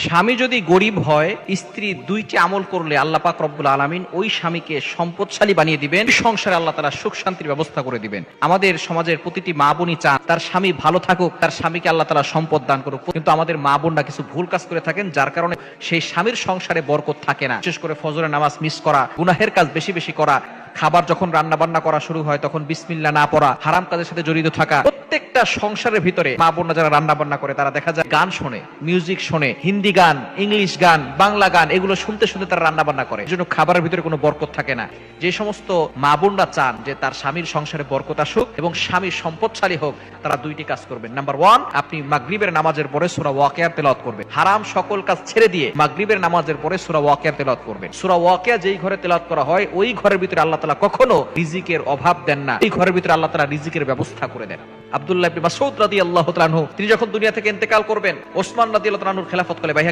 স্বামী যদি গরিব হয়, স্ত্রী দুইটি আমল করলে আল্লাহ পাক রব্বুল আলামিন ওই স্বামীকে সম্পদশালী বানিয়ে দিবেন, সংসারে আল্লাহ তাআলা সুখ শান্তির ব্যবস্থা করে দিবেন। আমাদের সমাজের প্রতিটি মা বোনই চান তার স্বামী ভালো থাকুক, তার স্বামীকে আল্লাহ তাআলা সম্পদ দান করুক, কিন্তু আমাদের মা বোনরা কিছু ভুল কাজ করে থাকেন, যার কারণে সেই স্বামীর সংসারে বরকত থাকে না। বিশেষ করে ফজরের নামাজ মিস করা, গুনাহের কাজ বেশি বেশি করা, খাবার যখন রান্না বান্না করা শুরু হয় তখন বিসমিল্লাহ না পড়া, হারাম কাজের সাথে জড়িত থাকা। প্রত্যেকটা সংসারের ভিতরে মা বোনরা যারা রান্না বান্না করে তারা দেখা যায় গান শোনে, মিউজিক শোনে, হিন্দি গান, ইংলিশ গান, বাংলা গান, এগুলো শুনতে শুনতে তারা রান্না বান্না করে, এজন্য খাবারের ভিতরে কোনো বরকত থাকে না। যে সমস্ত মা বোনরা চান যে তার স্বামীর সংসারে বরকত আসুক এবং স্বামীর সম্পদশালী হোক, তারা দুইটি কাজ করবেন। নাম্বার 1, আপনি মাগরিবের নামাজের পরে সূরা ওয়াকিয়া তেলাওয়াত করবেন। হারাম সকল কাজ ছেড়ে দিয়ে মাগরিবের নামাজের পরে সূরা ওয়াকিয়া তেলাওয়াত করবেন। সূরা ওয়াকিয়া যেই ঘরে তেলাওয়াত করা হয় ওই ঘরের ভিতরে আল্লাহ তাআলা কখনো রিজিকের অভাব দেন না, এই ঘরের ভিতরে আল্লাহ তাআলা রিজিকের ব্যবস্থা করে দেন। আব্দুল্লাহ ইবনে মাসউদ রাদিয়াল্লাহু তাআলা আনহু তিনি যখন দুনিয়া থেকে ইন্তেকাল করবেন, ওসমান রাদিয়াল্লাহু তাআলা আনহুর খেলাফত কালে